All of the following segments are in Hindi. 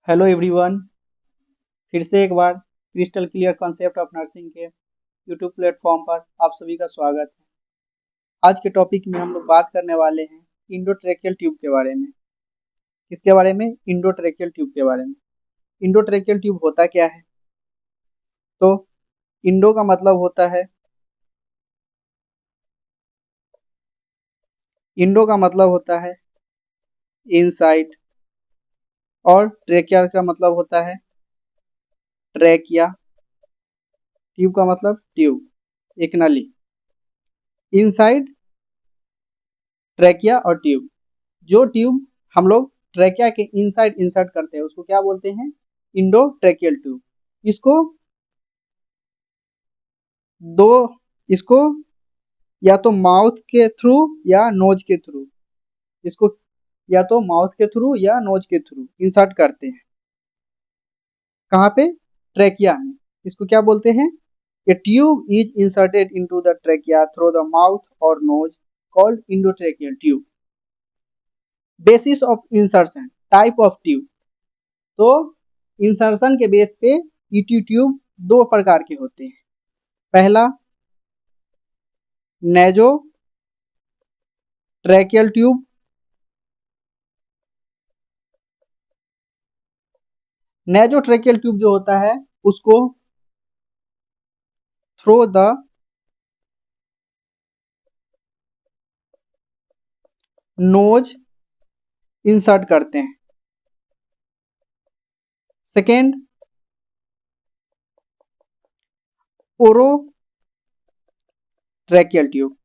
Hello everyone. फिर से एक बार crystal clear concept of nursing के यूट्यूब प्लेटफॉर्म पर आप सभी का स्वागत है। आज के टॉपिक में हम लोग बात करने वाले हैं इंडोट्रेकियल ट्यूब के बारे में। किसके बारे में? इंडोट्रेकियल ट्यूब के बारे में। इंडोट्रेकियल ट्यूब होता क्या है? तो इंडो का मतलब होता है इनसाइड, और ट्रेकिया का मतलब होता है ट्रैकिया। ट्यूब का मतलब ट्यूब, एक नली। इनसाइड, ट्रैकिया और ट्यूब। जो ट्यूब हम लोग ट्रैकिया के इनसाइड इंसर्ट करते हैं उसको क्या बोलते हैं? इंडोट्रैकियल ट्यूब। इसको दो इसको या तो माउथ के थ्रू या नोज के थ्रू इसको या तो माउथ के थ्रू या नोज के थ्रू इंसर्ट करते हैं। कहाँ पे? ट्रैकिया में। इसको क्या बोलते हैं? A tube is inserted into the trachea through the mouth और nose, called endotracheal tube. Basis of insertion, type of tube. तो इंसर्शन के बेस पे ईटी ट्यूब दो प्रकार के होते हैं। पहला nasotracheal tube. Nasotracheal tube जो होता है उसको थ्रो द नोज इंसर्ट करते हैं। सेकेंड, ओरो ट्रैकियल ट्यूब।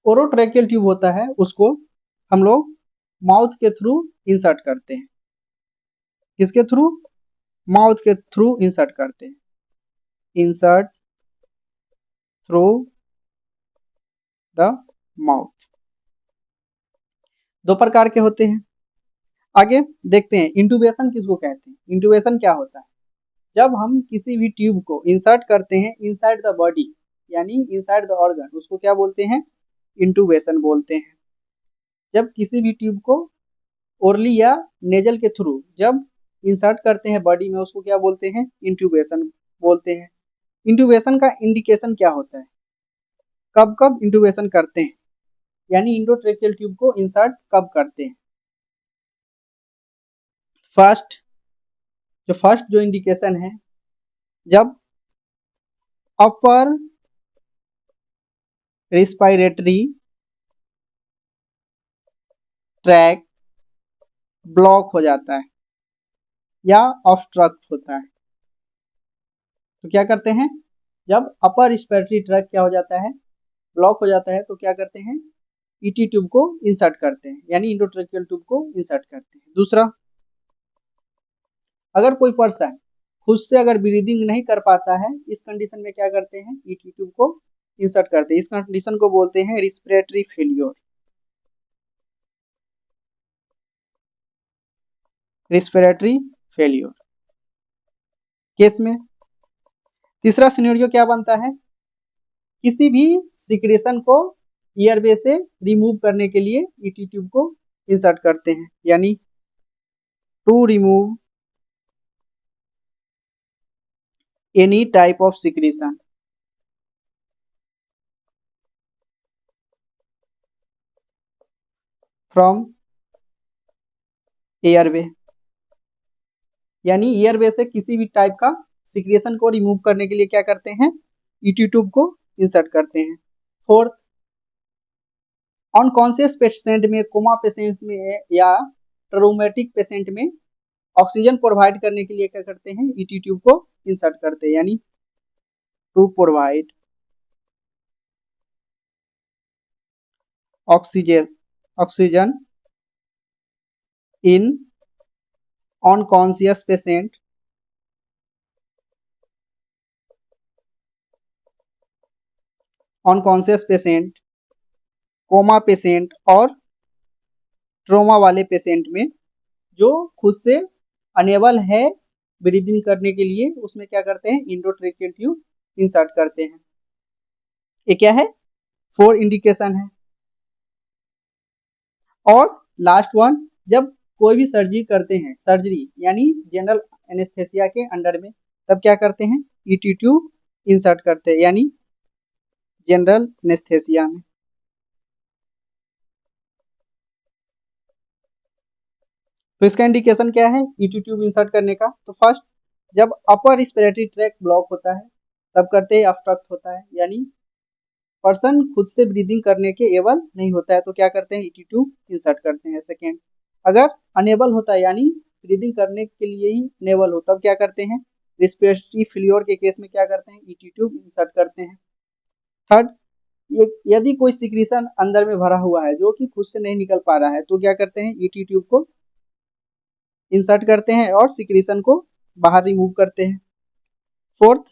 ओरो ट्रैकियल ट्यूब होता है उसको हम लोग माउथ के थ्रू इंसर्ट करते हैं। किसके थ्रू? माउथ के थ्रू इंसर्ट करते हैं। Insert through the mouth. दो प्रकार के होते हैं। आगे देखते हैं इंटूबेशन किसको कहते हैं। इंटूबेशन क्या होता है? जब हम किसी भी ट्यूब को इंसर्ट करते हैं इनसाइड द बॉडी, यानी इनसाइड द ऑर्गन, उसको क्या बोलते हैं? इंटूबेशन बोलते हैं। जब किसी भी ट्यूब को ओरली या नेजल के थ्रू जब इंसर्ट करते हैं बॉडी में उसको क्या बोलते हैं? इंट्यूबेशन बोलते हैं। इंट्यूबेशन का इंडिकेशन क्या होता है? कब कब इंट्यूबेशन करते हैं, यानी इंडोट्रेकियल ट्यूब को इंसर्ट कब करते हैं? फर्स्ट जो इंडिकेशन है, जब अपर रिस्पायरेटरी ट्रैक ब्लॉक हो जाता है या ऑब्स्ट्रक्ट होता है। तो क्या करते हैं? जब अपर रिस्पायरेटरी ट्रैक क्या हो जाता है? ब्लॉक हो जाता है, तो क्या करते हैं? ईटी ट्यूब को इंसर्ट करते हैं, यानी इंडोट्रेकियल ट्यूब को इंसर्ट करते हैं। दूसरा, अगर कोई पर्सन खुद से अगर ब्रीदिंग नहीं कर पाता है, इस कंडीशन में क्या करते हैं? ईटी ट्यूब को इंसर्ट करते हैं। इस कंडीशन को बोलते हैं respiratory failure. Respiratory failure case में तीसरा सिनेरियो क्या बनता है? किसी भी सिक्रेशन को एयरवे से रिमूव करने के लिए ईटी ट्यूब को इंसर्ट करते हैं, यानी to remove any type of secretion from airway, यानी एयरवे से किसी भी टाइप का सिक्रेशन को रिमूव करने के लिए क्या करते हैं? ईटी ट्यूब को इंसर्ट करते हैं। फोर्थ, अनकॉन्शियस पेशेंट में, कोमा पेशेंट में या ट्रोमेटिक पेशेंट में ऑक्सीजन प्रोवाइड करने के लिए क्या करते हैं? ईटी ट्यूब को इंसर्ट करते हैं, यानी to provide oxygen oxygen in unconscious patient coma patient और ट्रोमा वाले पेशेंट में जो खुद से अनेबल है ब्रीदिंग करने के लिए, उसमें क्या करते हैं? इंडोट्रेकियल ट्यूब इंसर्ट करते हैं। ये क्या है? 4 इंडिकेशन है। और लास्ट वन, जब कोई भी सर्जरी करते हैं, सर्जरी यानी जनरल एनेस्थेसिया के अंडर में, तब क्या करते हैं, ईटी ट्यूब इंसर्ट करते हैं, यानी जनरल एनेस्थेसिया में। तो इसका इंडिकेशन क्या है ईटी ट्यूब इंसर्ट करने का? तो फर्स्ट, जब अपर रिस्पिरेटरी ट्रैक ब्लॉक होता है तब करते हैं ऑब्स्ट्रक्ट होता है, यानी पर्सन खुद से ब्रीदिंग करने के एबल नहीं होता है तो क्या करते हैं, ईटी ट्यूब इंसर्ट करते हैं। सेकेंड, अगर अनेबल होता है यानी ब्रीदिंग करने के लिए ही अनेबल हो, तब क्या करते हैं, रिस्पिरेटरी फेल्योर के केस में क्या करते हैं, ईटी ट्यूब इंसर्ट करते हैं। थर्ड, यदि कोई सिक्रीशन अंदर में भरा हुआ है जो कि खुद से नहीं निकल पा रहा है तो क्या करते हैं, ईटी ट्यूब को इंसर्ट करते हैं और सिक्रीशन को बाहर रिमूव करते हैं। फोर्थ,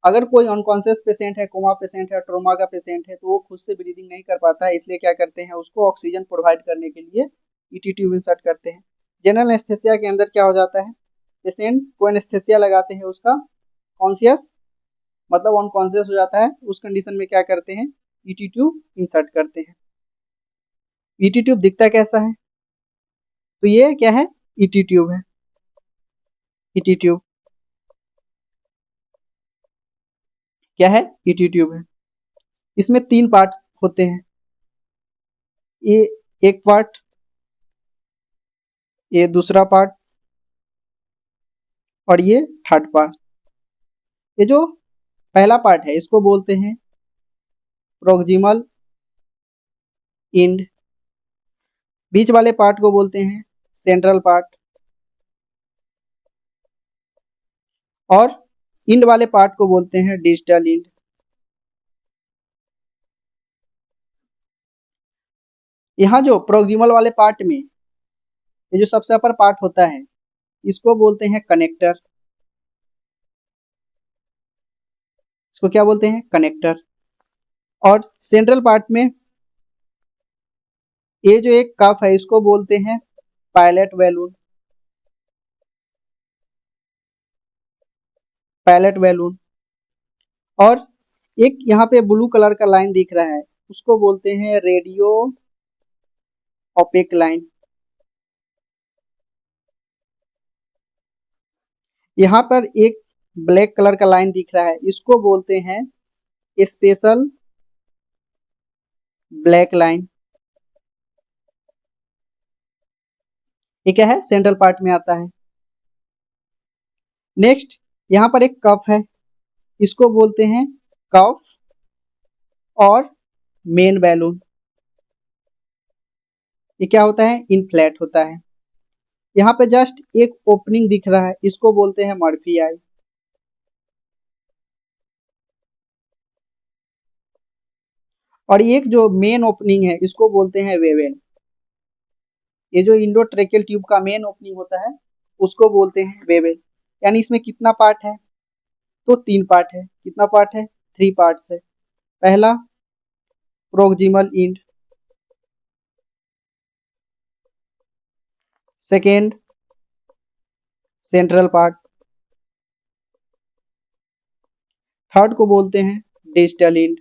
अगर कोई अनकॉन्शियस पेशेंट है, कोमा पेशेंट है, ट्रोमा का पेशेंट है, तो वो खुद से ब्रीदिंग नहीं कर पाता है, इसलिए क्या करते हैं, उसको ऑक्सीजन प्रोवाइड करने के लिए ईटी ट्यूब इंसर्ट करते हैं। जनरल एनेस्थेसिया के अंदर क्या हो जाता है, पेशेंट को एनेस्थेसिया लगाते हैं, उसका कॉन्शियस मतलब अनकॉन्शियस हो जाता है, उस कंडीशन में क्या करते हैं, ईटी ट्यूब इंसर्ट करते हैं। ईटी ट्यूब दिखता कैसा है, तो ये क्या है, ईटी ट्यूब है। ईटी ट्यूब क्या है, ईटी ट्यूब है। इसमें 3 पार्ट होते हैं, ये एक पार्ट, ये दूसरा पार्ट और ये थर्ड पार्ट। ये जो पहला पार्ट है इसको बोलते हैं प्रोक्सिमल इंड, बीच वाले पार्ट को बोलते हैं सेंट्रल पार्ट, और इंड वाले पार्ट को बोलते हैं डिजिटल इंड। यहाँ जो प्रोक्सिमल वाले पार्ट में ये जो सबसे अपर पार्ट होता है इसको बोलते हैं कनेक्टर, इसको क्या बोलते हैं, कनेक्टर। और सेंट्रल पार्ट में ये जो एक कफ है इसको बोलते हैं पायलट बैलून, पायलट बैलून। और एक यहाँ पे ब्लू कलर का लाइन दिख रहा है उसको बोलते हैं रेडियो ओपेक लाइन। यहाँ पर एक ब्लैक कलर का लाइन दिख रहा है इसको बोलते हैं स्पेशल ब्लैक लाइन। ये क्या है, सेंट्रल पार्ट में आता है। नेक्स्ट, यहाँ पर एक कफ है इसको बोलते हैं कफ और मेन बैलून। ये क्या होता है, इनफ्लैट होता है। यहाँ पे जस्ट एक ओपनिंग दिख रहा है इसको बोलते हैं मर्फी आई। और एक जो मेन ओपनिंग है इसको बोलते हैं वेवेल। ये जो इंडोट्रेकियल ट्यूब का मेन ओपनिंग होता है उसको बोलते हैं वेवेल। यानी इसमें कितना पार्ट है, तो 3 पार्ट है। कितना पार्ट है, 3 पार्ट्स है। पहला proximal end, second central part, third को बोलते हैं डिजिटल इंड।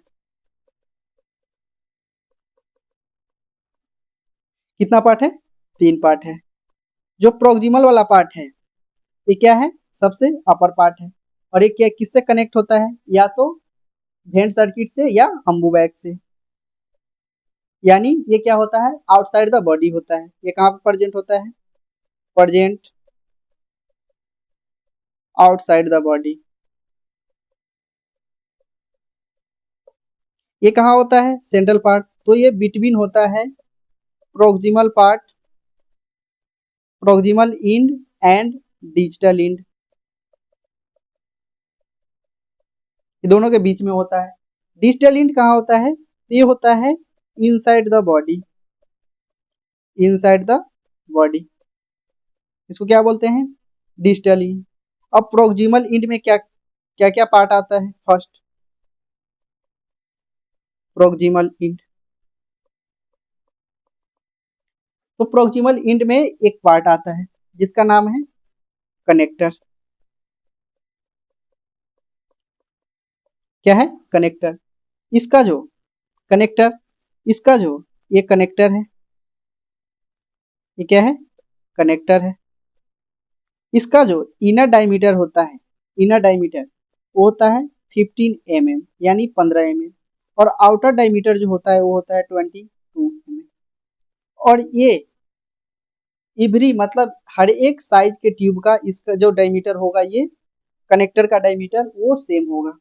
कितना पार्ट है, 3 पार्ट है। जो प्रोक्सिमल वाला पार्ट है ये क्या है, सबसे अपर पार्ट है। और ये क्या किससे कनेक्ट होता है, या तो वेंट सर्किट से या अम्बुबैक से। यानी ये क्या होता है, आउटसाइड द बॉडी होता है। ये कहाँ पर प्रेजेंट होता है, प्रेजेंट आउटसाइड द बॉडी। ये कहाँ होता है, सेंट्रल पार्ट। तो ये बिटवीन होता है proximal part, proximal end and digital end, ये दोनों के बीच में होता है। डिजिटल इंड कहाँ होता है, तो ये होता है inside the body, inside the body, इसको क्या बोलते हैं, डिजिटल इंड। अब प्रोक्सिमल इंड में क्या क्या क्या पार्ट आता है, फर्स्ट प्रोक्सिमल इंड। तो प्रोक्सिमल इंड में एक पार्ट आता है जिसका नाम है कनेक्टर। क्या है, कनेक्टर। इसका जो कनेक्टर, इसका जो ये कनेक्टर है, ये क्या है? कनेक्टर है। इसका जो इनर डायमीटर होता है, इनर डायमीटर वो होता है 15 mm यानी 15 mm, और आउटर डायमीटर जो होता है वो होता है 22 mm। और ये इवरी मतलब हर एक साइज के ट्यूब का इसका जो डायमीटर होगा, ये कनेक्टर का डायमीटर वो सेम होगा।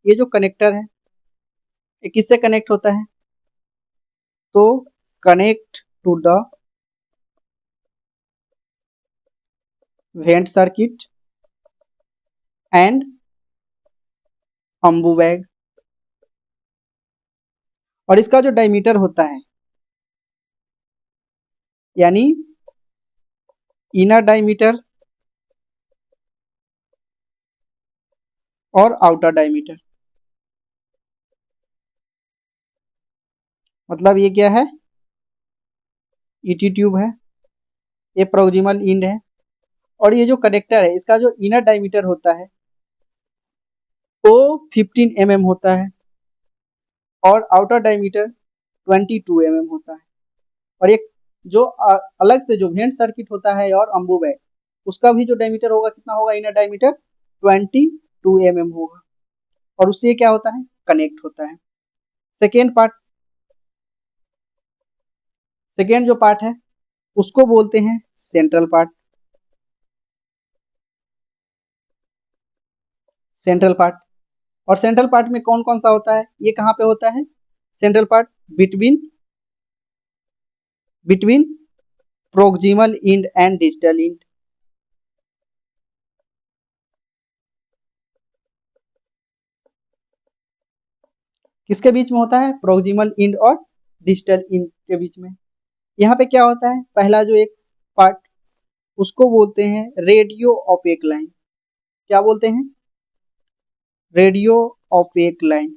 ये जो कनेक्टर है ये किससे कनेक्ट होता है? तो connect to the vent circuit and Ambu bag. और इसका जो डायमीटर होता है यानी इनर डायमीटर और आउटर डायमीटर, मतलब ये क्या है? ईटी ट्यूब है, ये प्रोक्सिमल इंड है, और ये जो कनेक्टर है इसका जो इनर डायमीटर होता है वो 15 mm होता है और आउटर डायमीटर 22 mm होता है। और एक जो अलग से जो वेंट सर्किट होता है और अम्बू बैग, उसका भी जो डायमीटर होगा कितना होगा? इनर डायमीटर 22 mm होगा, और उससे क्या होता है? कनेक्ट होता है। सेकेंड पार्ट, सेकेंड जो पार्ट है उसको बोलते हैं सेंट्रल पार्ट। सेंट्रल पार्ट, और सेंट्रल पार्ट में कौन कौन सा होता है? ये कहाँ पे होता है? Central part between between proximal end and digital end. किसके बीच में होता है? प्रोक्सिमल इंड और डिजिटल इंड के बीच में। यहाँ पे क्या होता है? पहला जो एक पार्ट उसको बोलते हैं रेडियो ऑपेक लाइन। क्या बोलते हैं? Radio opaque line.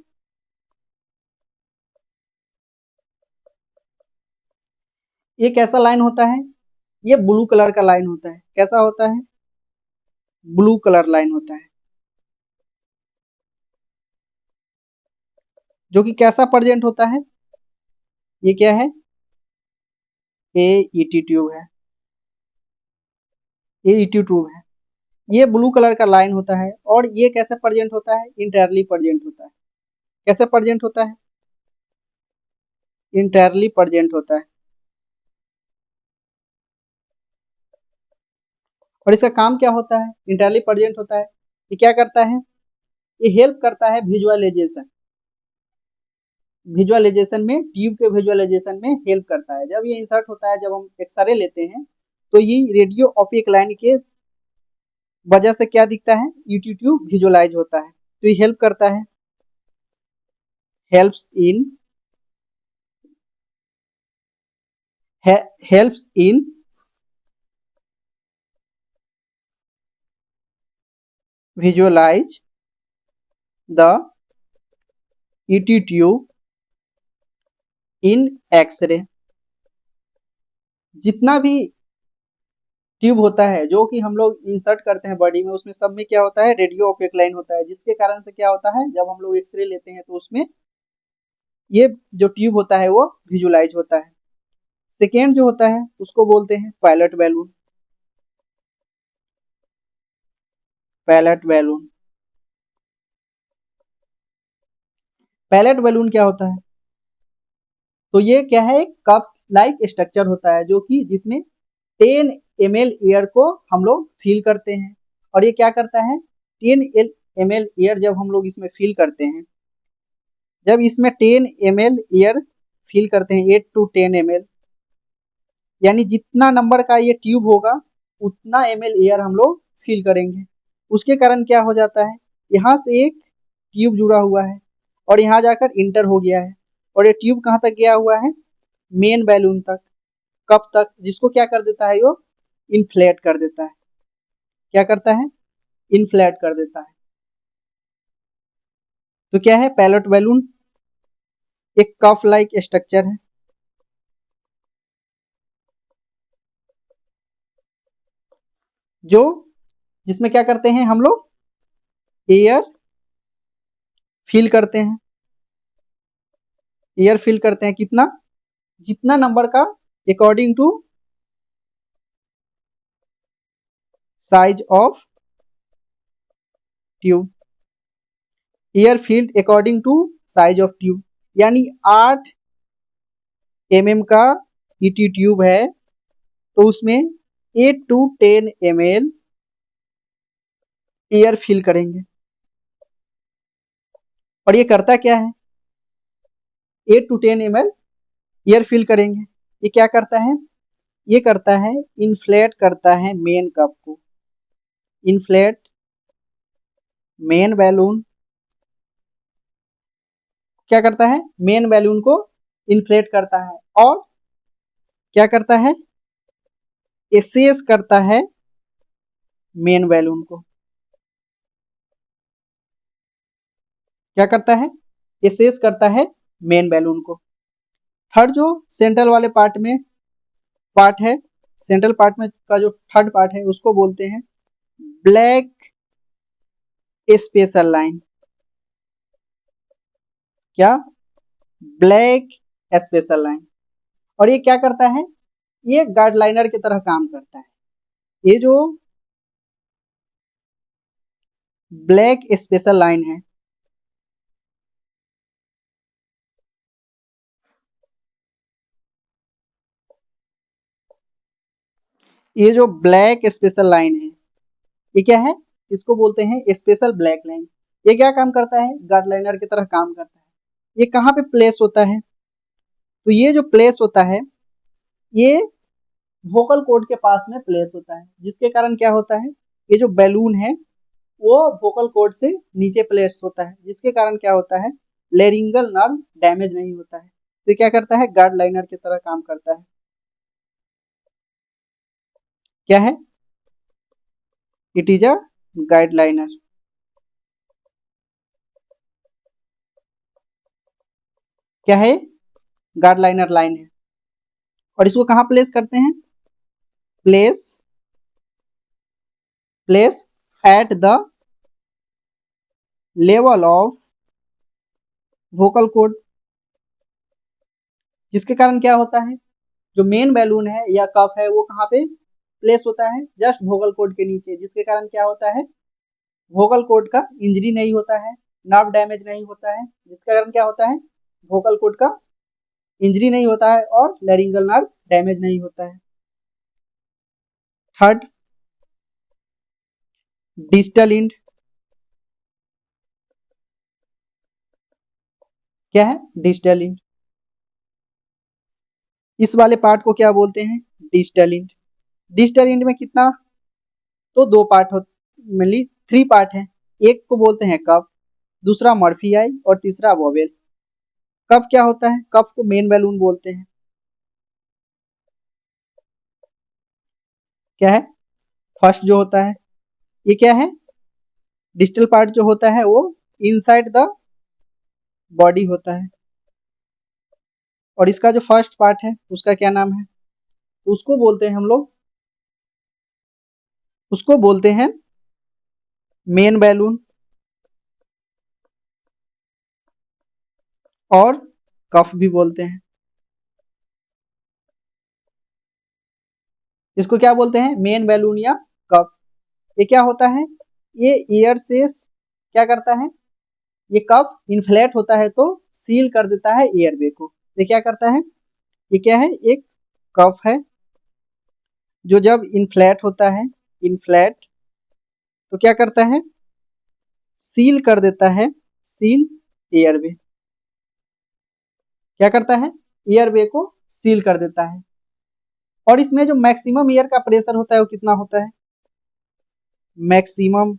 ये कैसा लाइन होता है? ये ब्लू कलर का लाइन होता है। कैसा होता है? ब्लू कलर लाइन होता है, जो कि कैसा प्रेजेंट होता है? ये क्या है? ए ईटी ट्यूब है, ये ईटी ट्यूब है। ये ब्लू कलर का लाइन होता है, और ये कैसे प्रेजेंट होता है? इंटायरली प्रेजेंट होता है। कैसे प्रेजेंट होता है? इंटायरली प्रेजेंट होता है। और इसका काम क्या होता है? इंटायरली प्रेजेंट होता है, ये क्या करता है? ये हेल्प करता है विजुअलाइजेशन, विजुअलाइजेशन में, ट्यूब के विजुअलाइजेशन में हेल्प करता है। जब ये इंसर्ट होता है, जब हम एक्सरे लेते हैं, तो ये रेडियो ऑप्टिक लाइन के वजह से क्या दिखता है? ईटी ट्यूब विजुअलाइज होता है। तो ये हेल्प करता है, helps in helps in visualize the ET tube in x-ray. जितना भी ट्यूब होता है जो कि हम लोग इंसर्ट करते हैं बॉडी में, उसमें सब में क्या होता है? रेडियो ओपेक लाइन होता है, जिसके कारण से क्या होता है? जब हम लोग एक्सरे लेते हैं तो उसमें ये जो ट्यूब होता है वो विजुअलाइज होता है। सेकेंड जो होता है उसको बोलते हैं pilot balloon. Pilot balloon, pilot balloon क्या होता है? तो ये क्या है? एक कप लाइक स्ट्रक्चर होता है, जो कि जिसमें 10 ml एयर को हम लोग फिल करते हैं। और ये क्या करता है? 10 ml एयर जब हम लोग इसमें फिल करते हैं, जब इसमें 10 ml एयर फिल करते हैं, 8 to 10 ml, यानी जितना नंबर का ये ट्यूब होगा उतना ml एयर हम लोग फिल करेंगे। उसके कारण क्या हो जाता है? यहाँ से एक ट्यूब जुड़ा हुआ है और यहाँ जाकर इंटर हो गया है, और ये ट्यूब कहाँ तक गया हुआ है? मेन बैलून तक। कब तक? जिसको क्या कर देता है? वो इन्फ्लेट कर देता है। क्या करता है? इन्फ्लेट कर देता है। तो क्या है? पैलेट बैलून एक कफ लाइक स्ट्रक्चर है, जो जिसमें क्या करते हैं हम लोग? एयर फिल करते हैं। एयर फिल करते हैं कितना? जितना नंबर का, according to size of tube, air field according to size of tube, यानी 8 mm का ईटी ट्यूब है तो उसमें 8 to 10 ml एयर फिल करेंगे। और ये करता क्या है, 8 to 10 ml एयर फिल करेंगे। ये क्या करता है, ये करता है इन्फ्लेट करता है मेन कप को, इन्फ्लेट मेन बैलून, क्या करता है, मेन बैलून को इन्फ्लेट करता है और क्या करता है, एसेस करता है मेन बैलून को, क्या करता है, एसेस करता है मेन बैलून को। थर्ड जो सेंट्रल वाले पार्ट है, सेंट्रल पार्ट में का जो थर्ड पार्ट है उसको बोलते हैं ब्लैक स्पेशल लाइन, क्या, ब्लैक स्पेशल लाइन। और ये क्या करता है, ये गाइडलाइनर की तरह काम करता है। ये जो ब्लैक स्पेशल लाइन है, ये जो ब्लैक स्पेशल लाइन है, ये क्या है, इसको बोलते हैं स्पेशल ब्लैक लाइन। ये क्या काम करता है, गाइडलाइनर की तरह काम करता है। ये कहाँ पे प्लेस होता है, तो ये जो प्लेस होता है ये वोकल कॉर्ड के पास में प्लेस होता है, जिसके कारण क्या होता है, ये जो बैलून है वो वोकल कॉर्ड से नीचे प्लेस होता है, जिसके कारण क्या होता है, लेरिंगल नर्व डैमेज नहीं होता है। तो ये क्या करता है, गार्ड लाइनर की तरह काम करता है। क्या है, it is a guide liner. क्या है, गार्ड लाइनर लाइन है। और इसको कहाँ प्लेस करते हैं, place place at the level of vocal cord, जिसके कारण क्या होता है, जो मेन बैलून है या कफ है वो कहाँ पे प्लेस होता है, जस्ट वोकल कॉर्ड के नीचे, जिसके कारण क्या होता है, वोकल कॉर्ड का इंजरी नहीं होता है, नर्व डैमेज नहीं होता है, जिसके कारण क्या होता है, वोकल कॉर्ड का इंजरी नहीं होता है और लैरिंगल नर्व डैमेज नहीं होता है। थर्ड, डिजिटल इंड, क्या है, डिजिटल इंड। इस वाले पार्ट को क्या बोलते हैं, डिजिटल इंड। डिजिटल इंड में कितना, तो दो पार्ट हो, मेनली 3 पार्ट है। एक को बोलते हैं कफ, दूसरा मर्फी आई और तीसरा वोवेल। कफ क्या होता है, कफ को मेन बैलून बोलते हैं। क्या है, फर्स्ट जो होता है ये क्या है, डिजिटल पार्ट जो होता है वो इनसाइड द बॉडी होता है। और इसका जो फर्स्ट पार्ट है उसका क्या नाम है, तो उसको बोलते हैं हम लोग, उसको बोलते हैं मेन बैलून और कफ भी बोलते हैं। इसको क्या बोलते हैं, मेन बैलून या कफ। ये क्या होता है, ये एयर से क्या करता है, ये कफ इन्फ्लेट होता है तो सील कर देता है एयरवे को। ये क्या करता है, ये क्या है, एक कफ है जो जब इन्फ्लेट होता है, इन्फ्लेट, तो क्या करता है, सील कर देता है, सील एयरवे, क्या करता है, एयरवे को सील कर देता है। और इसमें जो मैक्सिमम एयर का प्रेशर होता है वो कितना होता है, मैक्सिमम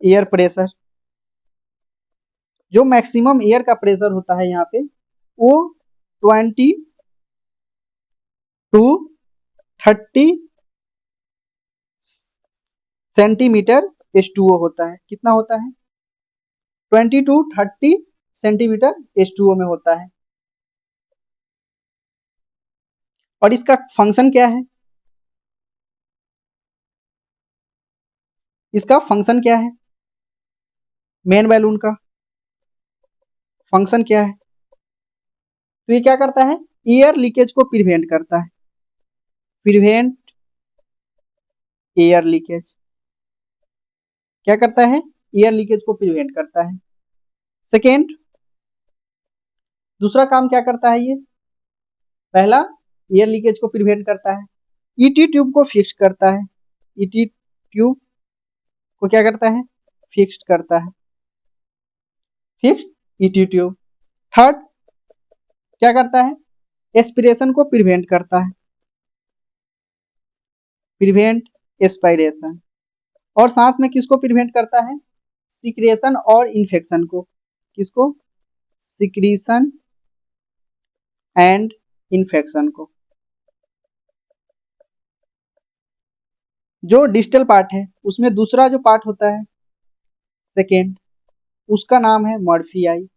एयर प्रेशर, जो मैक्सिमम एयर का प्रेशर होता है यहाँ पे वो 20 to 30 सेंटीमीटर H2O होता है। कितना होता है, 20 to 30 सेंटीमीटर H2O में होता है। और इसका फंक्शन क्या है, इसका फंक्शन क्या है, मेन बैलून का फंक्शन क्या है, तो ये क्या करता है, एयर लीकेज को प्रिवेंट करता है, प्रिवेंट एयर लीकेज, क्या करता है, एयर लीकेज को प्रिवेंट करता है। सेकेंड, दूसरा काम क्या करता है ये, पहला एयर लीकेज को प्रिवेंट करता है, ईटी ट्यूब को फिक्स करता है, ईटी ट्यूब को क्या करता है, फिक्स्ड करता है, फिक्स्ड ईटी ट्यूब। थर्ड, क्या करता है, एस्पिरेशन को प्रिवेंट करता है, प्रिवेंट एस्पायरेशन। और साथ में किसको प्रिवेंट करता है, सिक्रेशन और इन्फेक्शन को, किसको, सिक्रीशन एंड इन्फेक्शन को। जो डिस्टल पार्ट है उसमें दूसरा जो पार्ट होता है सेकेंड, उसका नाम है मर्फी आई,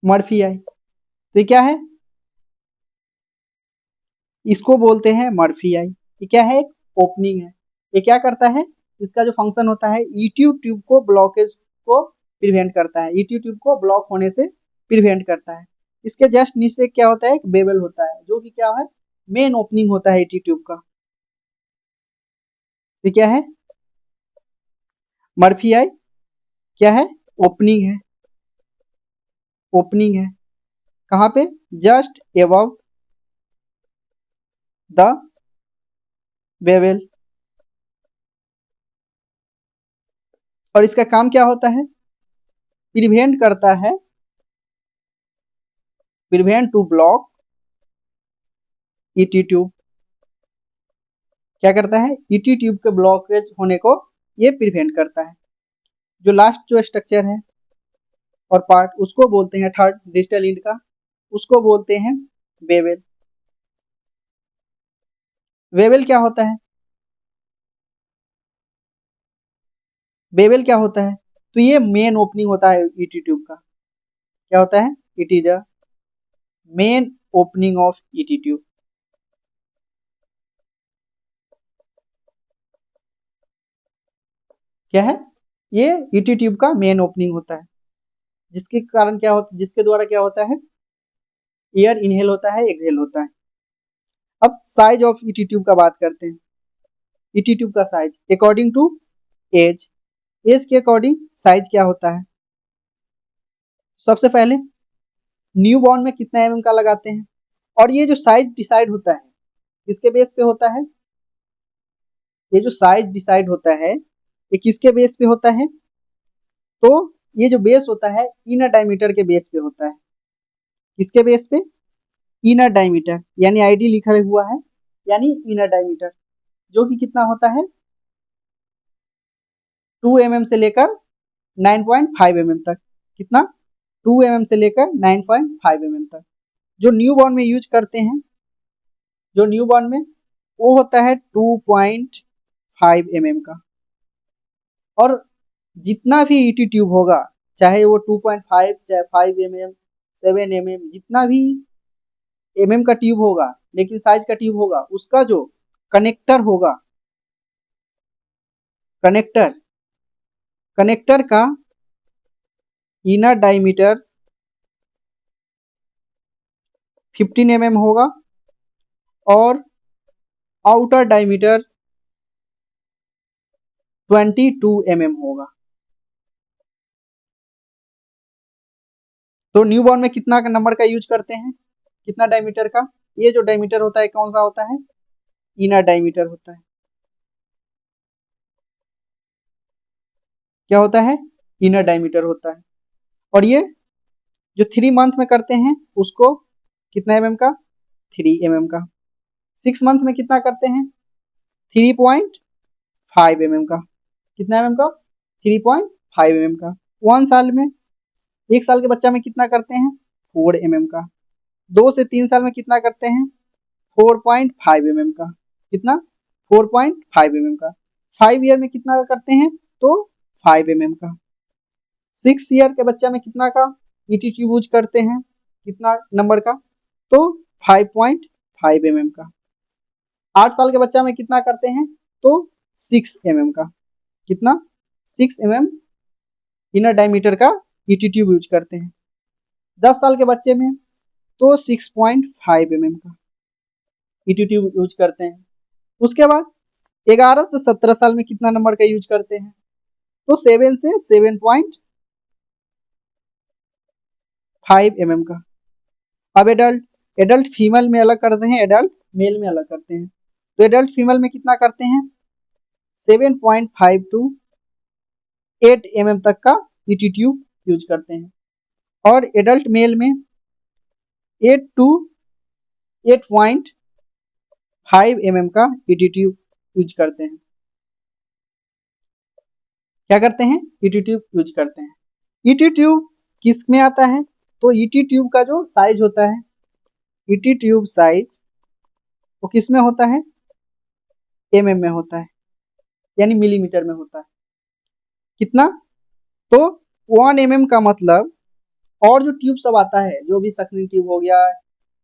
मर्फी आई। तो ये क्या है, इसको बोलते हैं मर्फी आई। ये क्या है, एक ओपनिंग है। ये क्या करता है, इसका जो फंक्शन होता है ईटी ट्यूब को ब्लॉकेज को प्रिवेंट करता है, ईटी ट्यूब को ब्लॉक होने से प्रिवेंट करता है। इसके जस्ट नीचे क्या होता है, एक बेबल होता है जो कि क्या है, मेन ओपनिंग होता है ईटी ट्यूब का। ये क्या है, मर्फी आई क्या है, ओपनिंग है, ओपनिंग है। कहाँ पे, जस्ट एबव द बेवल। और इसका काम क्या होता है, प्रिवेंट करता है, prevent to block ET tube, क्या करता है, ईटी ट्यूब के ब्लॉकेज होने को ये प्रिवेंट करता है। जो लास्ट जो स्ट्रक्चर है और पार्ट उसको बोलते हैं थर्ड डिस्टल इंड का, उसको बोलते हैं बेवल। बेवल क्या होता है, बेवल क्या होता है, तो ये मेन ओपनिंग होता है ईटी ट्यूब का। क्या होता है, it is a main opening of ET tube. क्या है, ये ईटी ट्यूब का मेन ओपनिंग होता है, जिसके कारण क्या होता, जिसके द्वारा क्या होता है, एयर इनहेल होता है, एक्सहेल होता है। अब साइज ऑफ ईटी ट्यूब का बात करते हैं। ईटी ट्यूब का size according to age, age के अकॉर्डिंग साइज क्या होता है। सबसे पहले न्यू बॉर्न में कितना एमएम का लगाते हैं, और ये जो साइज डिसाइड होता है किसके बेस पे होता है, ये जो साइज डिसाइड होता है ये किसके बेस पे होता है, तो ये जो बेस होता है इनर डायमीटर के बेस पे होता है। किसके बेस पे, इनर डायमीटर, यानी आईडी लिखा हुआ है, यानी इनर डायमीटर, जो कि कितना होता है 2 mm से लेकर 9.5 mm तक। कितना, 2 mm से लेकर 9.5 mm तक। जो न्यू बॉर्न में यूज करते हैं, जो न्यू बॉर्न में वो होता है 2.5 mm का। और जितना भी ईटी ट्यूब होगा, चाहे वो 2.5 चाहे 5 mm 7 mm, जितना भी का ट्यूब होगा, लेकिन साइज का ट्यूब होगा, उसका जो कनेक्टर होगा, कनेक्टर, कनेक्टर का इनर डायमीटर 15 mm होगा और आउटर डायमीटर 22 mm होगा। तो न्यू बॉर्न में कितना का नंबर का यूज करते हैं, कितना डायमीटर का, ये जो डायमीटर होता है कौन सा होता है, इनर डायमीटर होता है। क्या होता है, इनर डायमीटर होता है। और ये जो 3 मंथ में करते हैं उसको कितना का, 3 mm का। 6 मंथ में कितना करते हैं, 3.5 mm का। कितना का, 3.5 mm का। 1 साल में, 1 साल के बच्चा में कितना करते हैं, 4 mm का। 2 से 3 साल में कितना करते हैं, 4.5 mm का। कितना, 4.5 mm का। 5 ईयर में कितना करते हैं, तो 5 mm का। 6 ईयर के बच्चा में कितना का ईटी ट्यूब यूज करते हैं, कितना नंबर का, तो 5.5 mm का। 8 साल के बच्चा में कितना करते हैं, तो 6 mm का। कितना, 6 mm इनर डायमीटर का ईटी ट्यूब यूज करते हैं। 10 साल के बच्चे में तो 6.5 mm का। ईटी ट्यूब यूज करते हैं। उसके बाद 11 से 17 साल में कितना नंबर का यूज करते हैं? तो 7 से 7.5 mm का। अब एडल्ट, एडल्ट फीमेल में अलग करते हैं, एडल्ट मेल में अलग करते हैं। तो एडल्ट फीमेल में कितना करते हैं? 7.5 टू 8 mm तक का ईटी ट्यूब यूज करते हैं। और एडल्ट मेल में 8 टू 8.5 mm का ईटी ट्यूब यूज करते हैं। क्या करते हैं? ईटी ट्यूब यूज करते हैं। ईटी ट्यूब किस में आता है? तो ईटी ट्यूब का जो साइज होता है, ईटी ट्यूब साइज वो किस में होता है? एमएम में होता है, यानी मिलीमीटर में होता है। कितना? तो 1 mm का मतलब, और जो ट्यूब सब आता है, जो भी सक्शनिंग ट्यूब हो गया,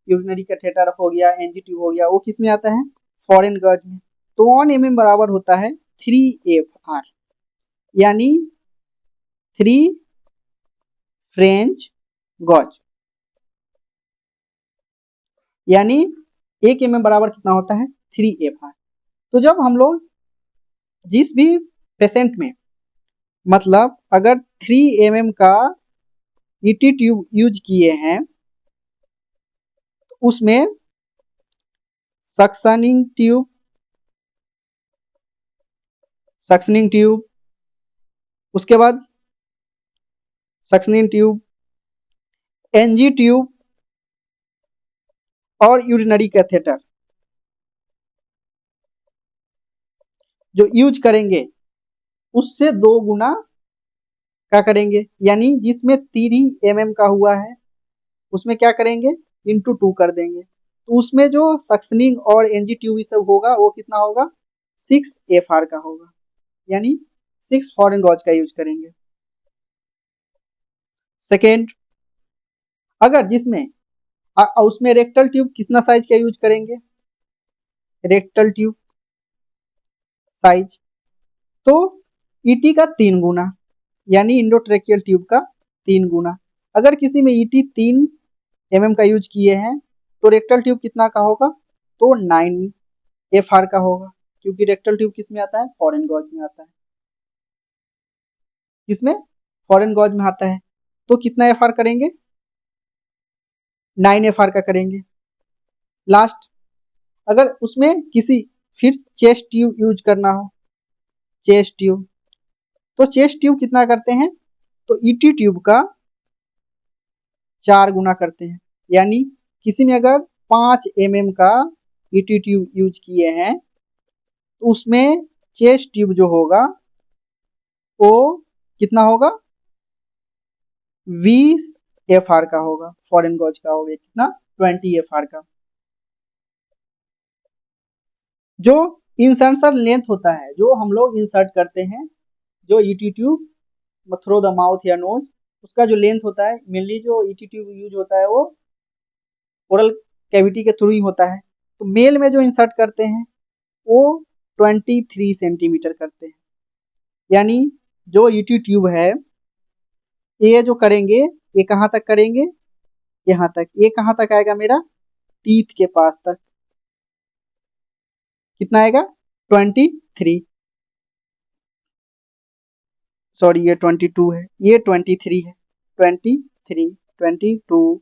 यूरिनरी कैथेटर हो गया, एनजी ट्यूब हो गया, वो किस में आता है? फॉरेन गज में। तो 1 mm बराबर होता है 3 FR, यानी 3 फ्रेंच गज। यानी 1 mm बराबर कितना होता है? 3 FR। तो जब हम लोग जिस भी पेशेंट में, मतलब अगर 3 mm का ईटी ट्यूब यूज किए हैं, उसमें सक्शनिंग ट्यूब, सक्शनिंग ट्यूब, उसके बाद सक्शनिंग ट्यूब, एनजी ट्यूब और यूरिनरी कैथेटर जो यूज करेंगे, उससे 2 गुना क्या करेंगे? यानी जिसमें 3 mm का हुआ है, उसमें क्या करेंगे? इंटू 2 कर देंगे। तो उसमें जो सक्शनिंग और एनजी ट्यूब सब होगा, वो कितना होगा? 6 FR का होगा, यानी 6 फॉरेन गॉज का यूज करेंगे। सेकेंड, अगर जिसमें उसमें रेक्टल ट्यूब कितना साइज का यूज करेंगे? रेक्टल ट्यूब साइज तो ईटी का 3 गुना, यानी इंडोट्रेकियल ट्यूब का 3 गुना। अगर किसी में ईटी 3 mm का यूज किए हैं, तो रेक्टल ट्यूब कितना का होगा? तो 9 FR का होगा, क्योंकि रेक्टल ट्यूब किस में आता है? फॉरेन गॉज में आता है। किसमें? फॉरेन गॉज में आता है। तो कितना FR करेंगे? 9 FR का करेंगे। लास्ट, अगर उसमें किसी फिर चेस्ट ट्यूब यूज करना हो, चेस्ट ट्यूब, तो चेस्ट ट्यूब कितना करते हैं? तो ईटी ट्यूब का 4 गुना करते हैं। यानी किसी में अगर 5 mm का ईटी ट्यूब यूज किए हैं, तो उसमें चेस्ट ट्यूब जो होगा वो कितना होगा? 20 FR का होगा। फॉरेन गॉज का होगा कितना? 20 FR का। जो इंसर्शन लेंथ होता है, जो हम लोग इंसर्ट करते हैं, जो ET tube through the mouth या नोज, उसका जो लेंथ होता है, मेनली जो ईटी ट्यूब यूज होता है वो ओरल कैविटी के थ्रू ही होता है। तो मेल में जो इंसर्ट करते हैं वो 23 सेंटीमीटर करते हैं। यानी जो ईटी ट्यूब है, ये जो करेंगे, ये कहाँ तक करेंगे? यहाँ तक। ये कहाँ तक आएगा मेरा? टीथ के पास तक। कितना आएगा? 23। सॉरी, ये 22 है, ये 23 है। 23, 22,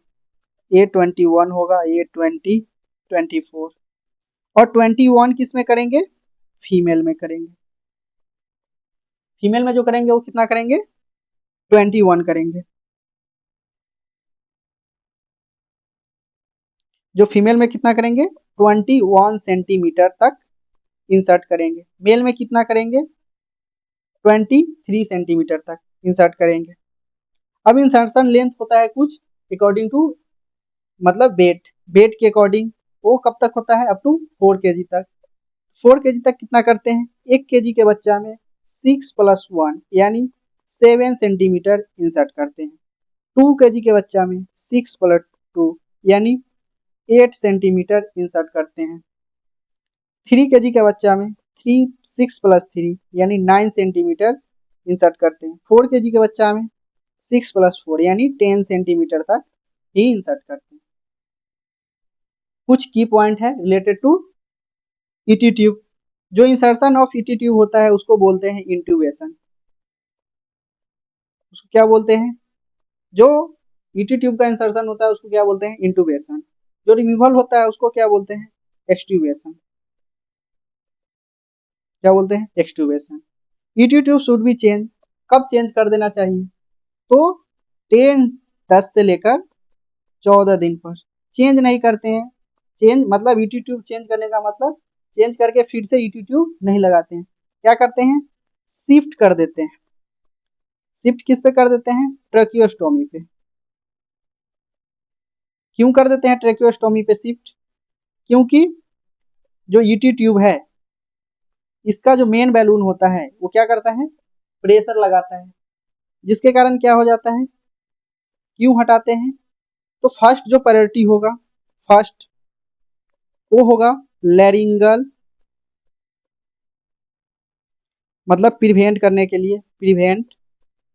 ये 21 होगा, ये 20, 24। और 21 किस में करेंगे? फीमेल में करेंगे। फीमेल में जो करेंगे वो कितना करेंगे? 21 करेंगे। जो फीमेल में कितना करेंगे? 21 सेंटीमीटर तक इंसर्ट करेंगे। मेल में कितना करेंगे? 23 सेंटीमीटर तक इंसर्ट करेंगे। अब इंसर्शन लेंथ होता है कुछ अकॉर्डिंग टू, मतलब वेट, वेट के अकॉर्डिंग। वो कब तक होता है? अप टू 4 kg तक। 4 kg तक कितना करते हैं? 1 kg के बच्चा में 6+1 यानी 7 सेंटीमीटर इंसर्ट करते हैं। 2 kg के बच्चा में 6+2 यानी 8 सेंटीमीटर इंसर्ट करते हैं। 3 kg के बच्चा में 6+3 यानी 9 सेंटीमीटर इंसर्ट करते हैं। 4 kg के बच्चा में 6+4 यानी 10 सेंटीमीटर तक ही इंसर्ट करते हैं। कुछ की पॉइंट है रिलेटेड टू ईटी ट्यूब। जो इंसर्शन ऑफ ईटी ट्यूब होता है उसको बोलते हैं इंट्यूबेशन। उसको क्या बोलते हैं? जो ईटी ट्यूब का इंसर्शन होता है उसको क्या बोलते हैं? इंट्यूबेशन। जो रिमूवल होता है उसको क्या बोलते हैं? एक्सट्यूबेशन। क्या बोलते हैं? Extubation. ET tube should be change. कब चेंज कर देना चाहिए? तो 10 से लेकर 14 दिन पर। चेंज नहीं करते हैं। चेंज मतलब ईटी ट्यूब चेंज करने का मतलब चेंज करके फिर से ईटी ट्यूब नहीं लगाते हैं। क्या करते हैं? शिफ्ट कर देते हैं। शिफ्ट किस पे कर देते हैं? ट्रेकियोस्टोमी पे। क्यों कर देते हैं ट्रेकियोस्टोमी पे शिफ्ट? क्योंकि जो ईटी ट्यूब है इसका जो मेन बैलून होता है वो क्या करता है? प्रेशर लगाता है, जिसके कारण क्या हो जाता है? क्यों हटाते हैं? तो फर्स्ट जो प्रायोरिटी होगा, फर्स्ट वो होगा लैरिंगल, मतलब प्रिवेंट करने के लिए, प्रिवेंट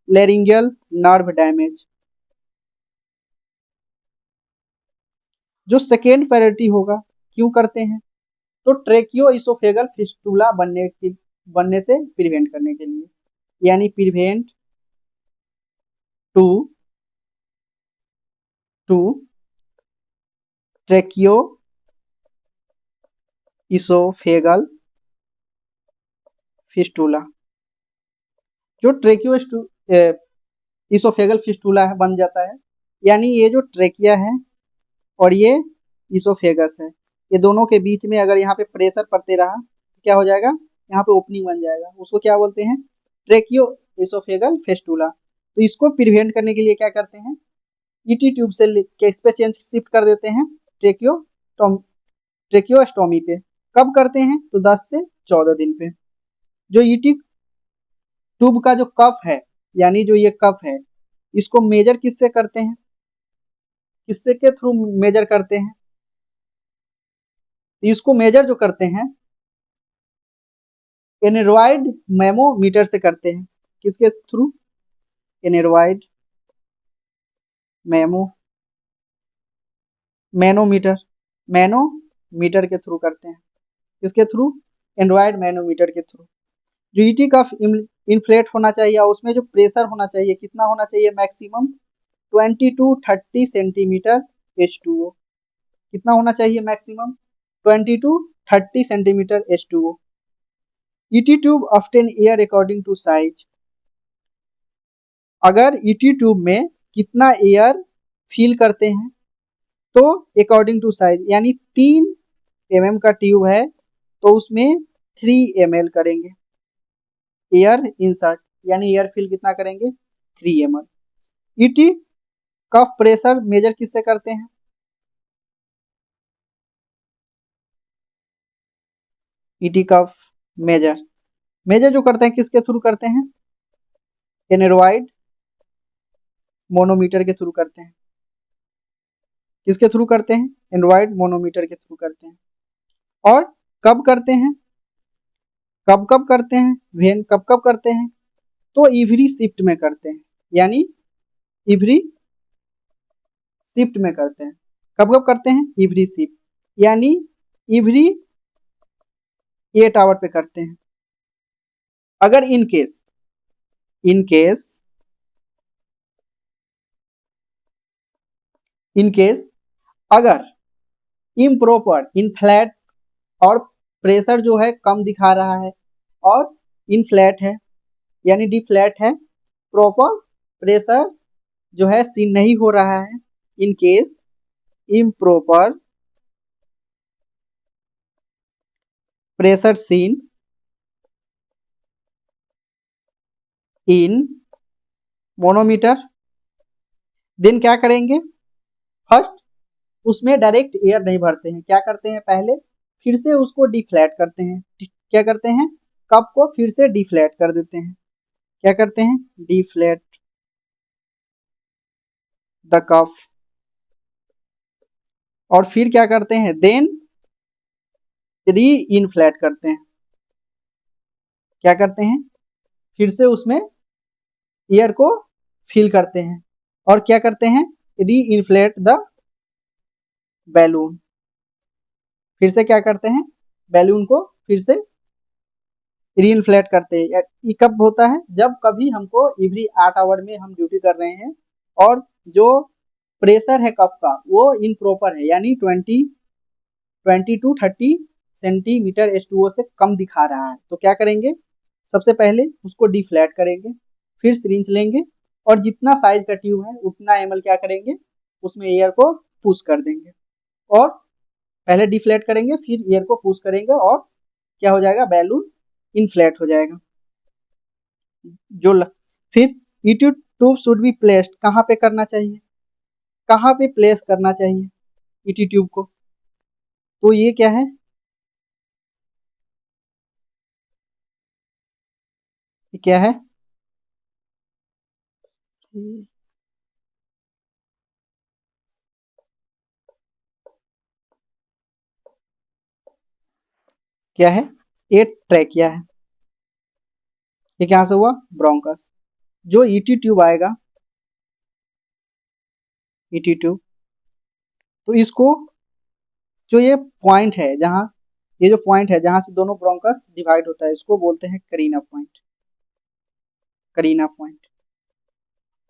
लैरिंगल नर्व डैमेज। जो सेकेंड प्रायोरिटी होगा, क्यों करते हैं? तो ट्रेकियो इसोफेगल फिस्टुला बनने से प्रिवेंट करने के लिए, यानी prevent to to tracheo oesophageal fistula. जो ट्रेकियो इसोफेगल फिस्टुला है बन जाता है, यानी ये जो ट्रेकिया है और ये इसोफेगस है, ये दोनों के बीच में अगर यहाँ पे प्रेशर पड़ते रहा तो क्या हो जाएगा? यहाँ पे ओपनिंग बन जाएगा। उसको क्या बोलते हैं? ट्रेकियो इसोफेगल फेस्टुला। तो इसको प्रिवेंट करने के लिए क्या करते हैं? ईटी ट्यूब से किस पे चेंज शिफ्ट कर देते हैं? ट्रेकियोस्टोमी पे। कब करते हैं? तो 10 से 14 दिन पे। जो ईटी ट्यूब का जो कफ है, यानी जो ये कफ है, इसको मेजर किससे करते हैं? किससे के थ्रू मेजर करते हैं? इसको मेजर जो करते हैं एनेरॉइड मैमोमीटर से करते हैं। किसके through? Aneroid memo manometer manometer के थ्रू करते हैं। किसके थ्रू? एंड्रॉइड मैनोमीटर के थ्रू। जो ईटी का इन्फ्लेट होना चाहिए और उसमें जो प्रेशर होना चाहिए कितना होना चाहिए? Maximum 20 to 30 centimetre H2O। कितना होना चाहिए maximum? 20 to 30 centimetre H2O। ET tube often air according to size. अगर ईटी ट्यूब में कितना एयर फील करते हैं? तो अकॉर्डिंग टू साइज, यानी 3 mm का ट्यूब है तो उसमें 3 ml करेंगे एयर इंसर्ट, यानी एयर फील कितना करेंगे? 3 ml। ईटी कफ प्रेशर मेजर किससे करते हैं? ईटी कफ मेजर मेजर जो करते हैं किसके थ्रू करते हैं? एनेरॉइड मोनोमीटर के थ्रू करते हैं। किसके थ्रू करते हैं? एंड्रॉइड मोनोमीटर के थ्रू करते हैं। और कब करते हैं? कब कब करते हैं? वेन कब कब करते हैं? तो इवरी शिफ्ट में करते हैं, यानी इवरी शिफ्ट में करते हैं। कब कब करते हैं? इवरी शिफ्ट, यानी इवरी 8 आवर पे करते हैं। अगर इन केस अगर इम्प्रॉपर इनफ्लैट और प्रेशर जो है कम दिखा रहा है और इनफ्लैट है यानी डी फ्लैट है, प्रॉपर प्रेशर जो है सीन नहीं हो रहा है, in case improper pressure seen in manometer, then क्या करेंगे? फर्स्ट उसमें डायरेक्ट एयर नहीं भरते हैं। क्या करते हैं? पहले फिर से उसको डिफ्लैट करते हैं। क्या करते हैं? कप को फिर से डिफ्लैट कर देते हैं। क्या करते हैं? डिफ्लैट द कफ। और फिर क्या करते हैं? देन री इनफ्लैट करते हैं। क्या करते हैं? फिर से उसमें एयर को फिल करते हैं और क्या करते हैं? री इन्फ्लेट द बैलून। फिर से क्या करते हैं, बैलून को फिर से रीइन्फ्लेट करते हैं। ये कब होता है, जब कभी हमको एवरी 8 आवर में हम ड्यूटी कर रहे हैं और जो प्रेशर है कप का वो इनप्रॉपर है, यानी 20 टू 30 सेंटीमीटर H2O से कम दिखा रहा है, तो क्या करेंगे, सबसे पहले उसको डिफ्लेट करेंगे, फिर सिरिंज लेंगे और जितना साइज का ट्यूब है उतना ml क्या करेंगे, उसमें एयर को पुश कर देंगे और पहले डिफ्लेट करेंगे फिर एयर को पुश करेंगे और क्या हो जाएगा, बैलून इनफ्लेट हो जाएगा। जो ल... फिर ET tube should be placed, कहाँ पे करना चाहिए, कहाँ पे प्लेस करना चाहिए ईटी ट्यूब को, तो ये क्या है, ये क्या है, क्या है, ये ट्रैकिया है। ये कहाँ से हुआ, ब्रोंकस। जो ईटी ट्यूब आएगा, ईटी ट्यूब, तो इसको जो ये पॉइंट है जहाँ, ये जो पॉइंट है जहां से दोनों ब्रोंकस डिवाइड होता है, इसको बोलते हैं करीना पॉइंट, करीना पॉइंट।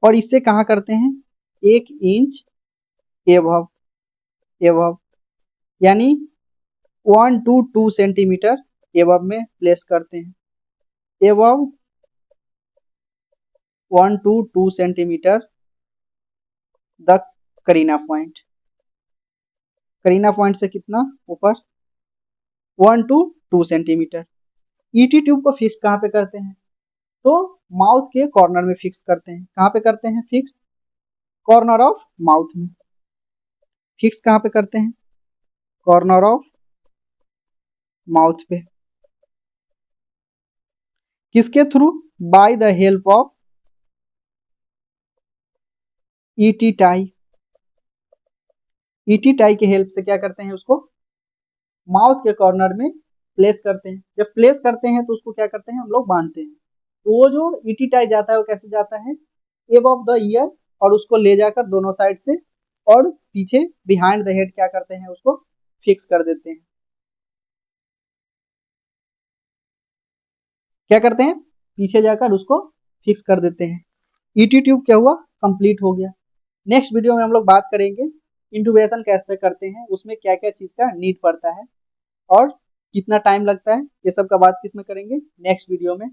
और इससे कहाँ करते हैं, 1 इंच एबव, एबव यानी 1 to 2 सेंटीमीटर एबव में प्लेस करते हैं, above 1 to 2 centimetre the Kareena point, Kareena point से कितना ऊपर, 1 to 2 सेंटीमीटर। ईटी ट्यूब को फिक्स कहाँ पे करते हैं, तो माउथ के कॉर्नर में फिक्स करते हैं, कहाँ पे करते हैं फिक्स, कॉर्नर ऑफ माउथ में। फिक्स कहाँ पे करते हैं, कॉर्नर ऑफ माउथ पे। किसके through, by the help of ET tie, ET tie के हेल्प से क्या करते हैं, उसको माउथ के कॉर्नर में प्लेस करते हैं। जब प्लेस करते हैं तो उसको क्या करते हैं, हम लोग बांधते हैं। तो वो जो ईटी टाई जाता है वो कैसे जाता है, एबव द ईयर, और उसको ले जाकर दोनों साइड से और पीछे बिहाइंड द हेड क्या करते हैं, उसको फिक्स कर देते हैं। क्या करते हैं, पीछे जाकर उसको फिक्स कर देते हैं। ईटी ट्यूब क्या हुआ, कंप्लीट हो गया। नेक्स्ट वीडियो में हम लोग बात करेंगे इंटुबेशन कैसे करते हैं, उसमें क्या क्या चीज का नीड पड़ता है और कितना टाइम लगता है, ये सब का बात किस में करेंगे, नेक्स्ट वीडियो में।